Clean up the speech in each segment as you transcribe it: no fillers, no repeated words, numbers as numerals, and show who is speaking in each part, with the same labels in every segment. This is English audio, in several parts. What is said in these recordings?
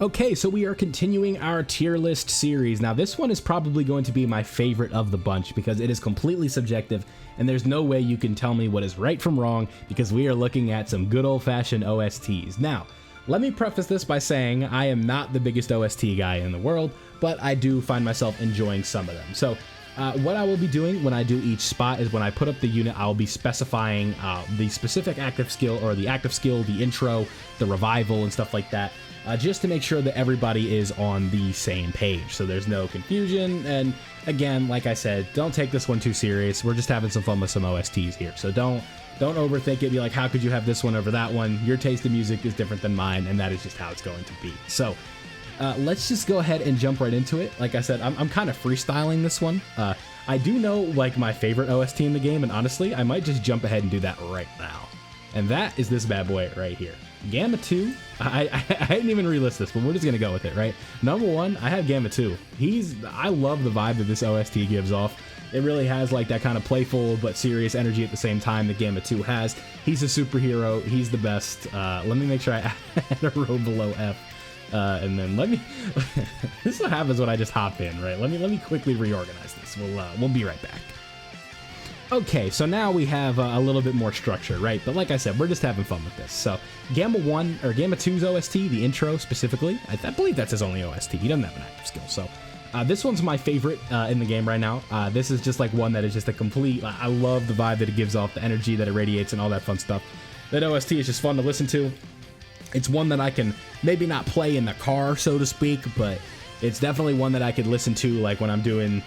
Speaker 1: Okay, so we are continuing our tier list series. Now, this one is probably going to be my favorite of the bunch because it is completely subjective, and there's no way you can tell me what is right from wrong because we are looking at some good old-fashioned OSTs. Now, let me preface this by saying I am not the biggest OST guy in the world, but I do find myself enjoying some of them. So, what I will be doing when I do each spot is when I put up the unit, I'll be specifying the specific active skill, or the active skill, the intro, the revival, and stuff like that. Just to make sure that everybody is on the same page, so there's no confusion. And again, like I said, don't take this one too serious. We're just having some fun with some OSTs here, so don't overthink it. Be like, how could you have this one over that one? Your taste in music is different than mine, and that is just how it's going to be. So let's just go ahead and jump right into it. Like I said, I'm kind of freestyling this one. I do know like my favorite OST in the game, and honestly, I might just jump ahead and do that right now. And that is this bad boy right here. Gamma 2, I didn't even relist this, but we're just gonna go with it, right? Number 1, I have Gamma 2. I love the vibe that this OST gives off. It really has like that kind of playful but serious energy at the same time that Gamma 2 has. He's a superhero, he's the best. Let me make sure I add a row below F. And then let me, this is what happens when I just hop in, right? Let me quickly reorganize this. We'll be right back. Okay, so now we have a little bit more structure, right? But like I said, we're just having fun with this. So Gamma 1, or Gamma 2's OST, the intro specifically, I believe that's his only OST. He doesn't have an active skill. So this one's my favorite in the game right now. This is just like one that is just a complete, I love the vibe that it gives off, the energy that it radiates and all that fun stuff. That OST is just fun to listen to. It's one that I can maybe not play in the car, so to speak, but it's definitely one that I could listen to like when I'm doing...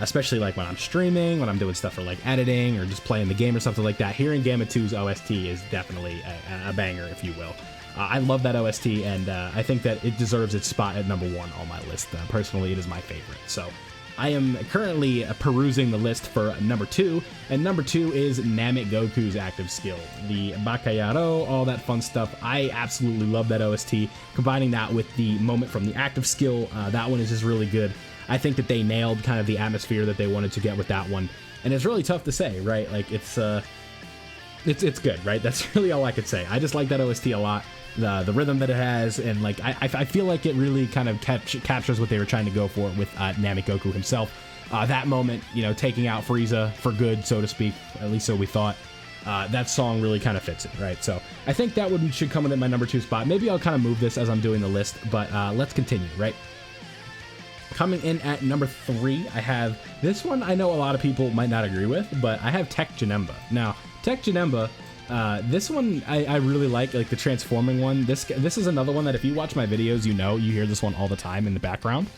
Speaker 1: especially like when I'm streaming, when I'm doing stuff for like editing or just playing the game or something like that. Hearing Gamma 2's OST is definitely a banger, if you will. I love that OST, and I think that it deserves its spot at number 1 on my list. Personally, it is my favorite. So I am currently perusing the list for number 2, and number 2 is Namek Goku's active skill. The Bakayaro, all that fun stuff. I absolutely love that OST. Combining that with the moment from the active skill, that one is just really good. I think that they nailed kind of the atmosphere that they wanted to get with that one, and it's really tough to say, right? Like it's good, right? That's really all I could say. I just like that OST a lot, the rhythm that it has, and like I feel like it really kind of captures what they were trying to go for with Namek Goku himself. That moment, you know, taking out Frieza for good, so to speak, at least so we thought. That song really kind of fits it, right? So I think that should come in at my number 2 spot. Maybe I'll kind of move this as I'm doing the list, but let's continue, right? Coming in at number 3, I have this one. I know a lot of people might not agree with, but I have Tech Janemba. Now, Tech Janemba, this one I really like the transforming one. This is another one that if you watch my videos, you hear this one all the time in the background.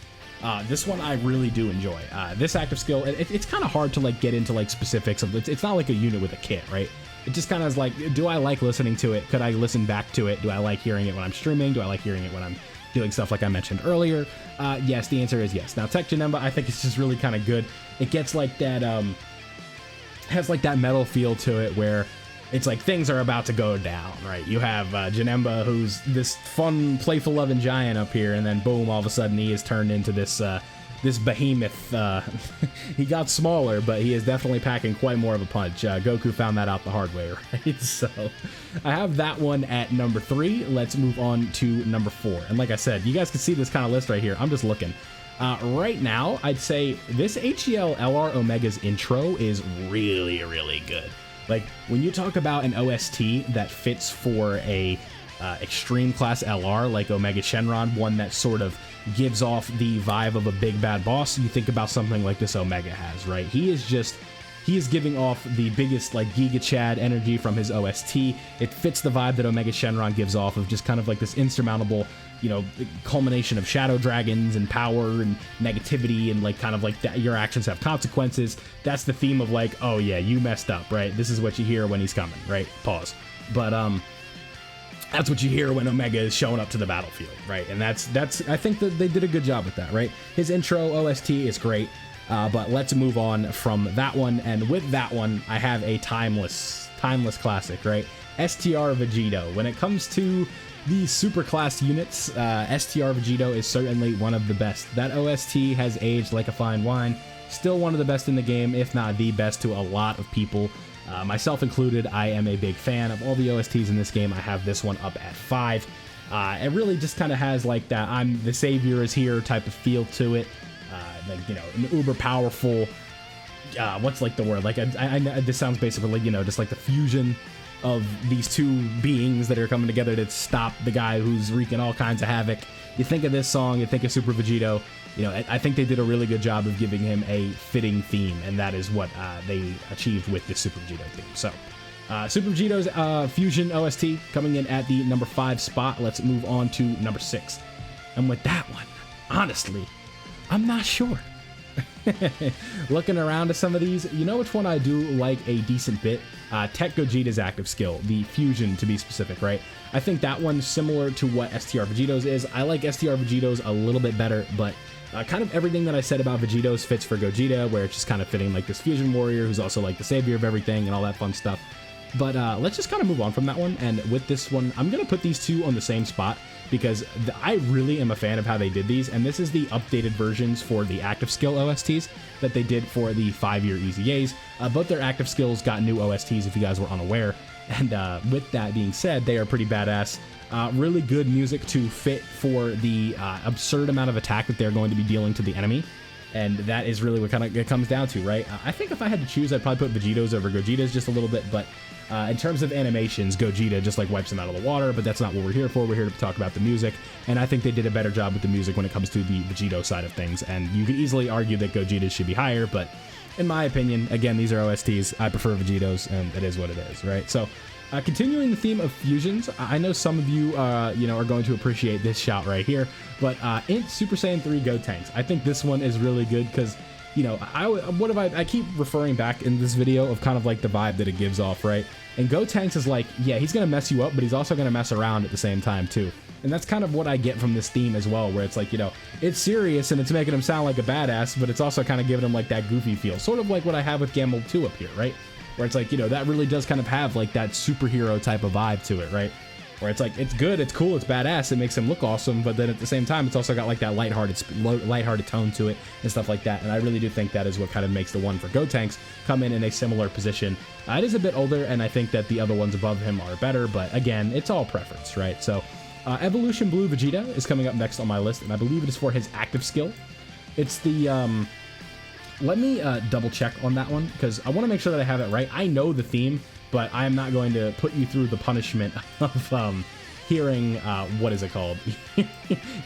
Speaker 1: This one I really do enjoy. This active skill, it's kind of hard to like get into like specifics of it's not like a unit with a kit, right? It just kind of is like, do I like listening to it? Could I listen back to it? Do I like hearing it when I'm streaming? Do I like hearing it when I'm doing stuff like I mentioned earlier? Yes, the answer is yes. Now, Tech Janemba, I think it's just really kind of good. It gets like that, has like that metal feel to it where it's like things are about to go down, right? You have Janemba, who's this fun, playful, loving giant up here, and then boom, all of a sudden he is turned into this behemoth. He got smaller, but he is definitely packing quite more of a punch. Goku found that out the hard way, right? So I have that one at number 3. Let's move on to number 4. And like I said, you guys can see this kind of list right here. I'm just looking. Right now, I'd say this HEL LR Omega's intro is really, really good. Like, when you talk about an OST that fits for a extreme class LR like Omega Shenron, one that sort of gives off the vibe of a big bad boss, you think about something like this Omega has, right? He is giving off the biggest like Giga Chad energy from his OST. It fits the vibe that Omega Shenron gives off of just kind of like this insurmountable, you know, culmination of shadow dragons and power and negativity and like kind of like that your actions have consequences. That's the theme of like, oh yeah, you messed up, right? This is what you hear when he's coming, right? Pause. But that's what you hear when Omega is showing up to the battlefield, right? And that's I think that they did a good job with that, right? His intro OST is great, but let's move on from that one. And with that one, I have a timeless classic, right? STR Vegito. When it comes to the super class units, STR Vegito is certainly one of the best. That OST has aged like a fine wine. Still one of the best in the game, if not the best to a lot of people. Myself included, I am a big fan of all the OSTs in this game. I have this one up at 5. It really just kind of has like that I'm the savior is here type of feel to it. Like, you know, an uber powerful, what's like the word? Like, this sounds basically like, you know, just like the fusion of these two beings that are coming together to stop the guy who's wreaking all kinds of havoc. You think of this song, you think of Super Vegito. You know, I think they did a really good job of giving him a fitting theme, and that is what they achieved with the Super Vegito theme. So, Super Vegito's Fusion OST coming in at the number 5 spot. Let's move on to number 6. And with that one, honestly, I'm not sure. Looking around at some of these, you know which one I do like a decent bit? Tech Gogeta's active skill, the Fusion to be specific, right? I think that one's similar to what STR Vegito's is. I like STR Vegito's a little bit better, but kind of everything that I said about Vegito's fits for Gogeta, where it's just kind of fitting like this Fusion warrior who's also like the savior of everything and all that fun stuff. But let's just kind of move on from that one, and with this one, I'm going to put these two on the same spot, because I really am a fan of how they did these, and this is the updated versions for the active skill OSTs that they did for the 5-year EZAs. Both their active skills got new OSTs, if you guys were unaware, and with that being said, they are pretty badass. Really good music to fit for the absurd amount of attack that they're going to be dealing to the enemy, and that is really what kind of it comes down to, right? I think if I had to choose, I'd probably put Vegito's over Gogeta's just a little bit, but in terms of animations, Gogeta just like wipes them out of the water, but that's not what we're here for. We're here to talk about the music, and I think they did a better job with the music when it comes to the Vegito side of things, and you could easily argue that Gogeta should be higher, but in my opinion, again, these are OSTs. I prefer Vegito's, and it is what it is, right? So, continuing the theme of fusions, I know some of you, you know, are going to appreciate this shout right here, but in Super Saiyan 3 Gotenks, I think this one is really good because, you know, I keep referring back in this video of kind of like the vibe that it gives off, right? And Gotenks is like, yeah, he's gonna mess you up, but he's also gonna mess around at the same time too. And that's kind of what I get from this theme as well, where it's like, you know, it's serious and it's making him sound like a badass, but it's also kind of giving him like that goofy feel, sort of like what I have with Gamble 2 up here, right? Where it's like, you know, that really does kind of have like that superhero type of vibe to it, right? Where it's like, it's good, it's cool, it's badass, it makes him look awesome, but then at the same time, it's also got like that lighthearted tone to it and stuff like that. And I really do think that is what kind of makes the one for Gotenks come in a similar position. It is a bit older, and I think that the other ones above him are better, but again, it's all preference, right? So, Evolution Blue Vegeta is coming up next on my list, and I believe it is for his active skill. It's the, let me double check on that one, because I want to make sure that I have it right. I know the theme, but I am not going to put you through the punishment of hearing, what is it called?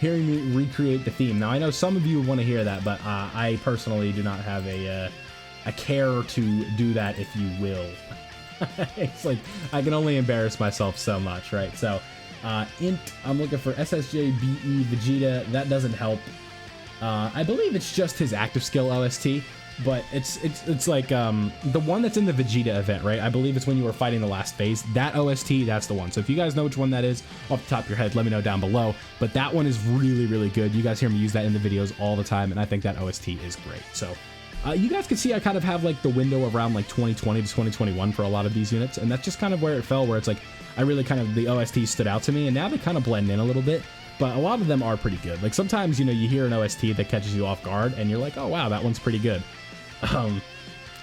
Speaker 1: Hearing me recreate the theme. Now, I know some of you want to hear that, but I personally do not have a care to do that, if you will. It's like, I can only embarrass myself so much, right? So, int, I'm looking for SSJBE Vegeta. That doesn't help. I believe it's just his active skill OST, but it's like the one that's in the Vegeta event, right? I believe it's when you were fighting the last phase. That OST, that's the one. So if you guys know which one that is off the top of your head, let me know down below. But that one is really, really good. You guys hear me use that in the videos all the time, and I think that OST is great. So you guys can see I kind of have like the window around like 2020 to 2021 for a lot of these units, and that's just kind of where it fell, where it's like I really kind of, the OST stood out to me, and now they kind of blend in a little bit. But a lot of them are pretty good. Like sometimes, you know, you hear an OST that catches you off guard and you're like, oh wow, that one's pretty good.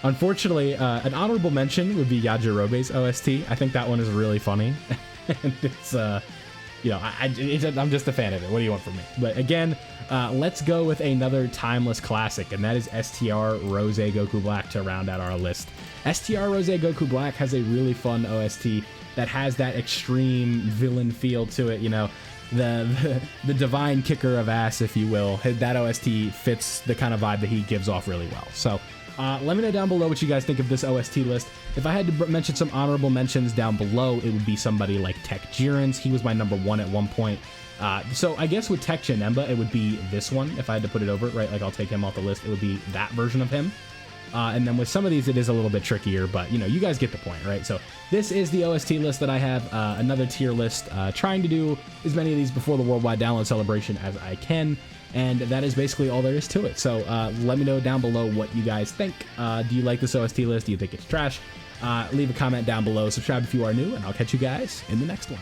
Speaker 1: Unfortunately, an honorable mention would be Yajirobe's OST. I think that one is really funny. And it's, you know, I'm just a fan of it. What do you want from me? But again, let's go with another timeless classic, and that is STR Rose Goku Black to round out our list. STR Rose Goku Black has a really fun OST that has that extreme villain feel to it, you know. The divine kicker of ass, if you will. That OST fits the kind of vibe that he gives off really well. So let me know down below what you guys think of this OST list. If I had to mention some honorable mentions down below, it would be somebody like Tech Jiren's. He was my number 1 at one point. So I guess with Tech Janemba, it would be this one. If I had to put it over, right? Like I'll take him off the list. It would be that version of him. And then with some of these, it is a little bit trickier, but you know, you guys get the point, right? So this is the OST list that I have, another tier list, trying to do as many of these before the worldwide download celebration as I can. And that is basically all there is to it. So let me know down below what you guys think. Do you like this OST list? Do you think it's trash? Leave a comment down below. Subscribe if you are new, and I'll catch you guys in the next one.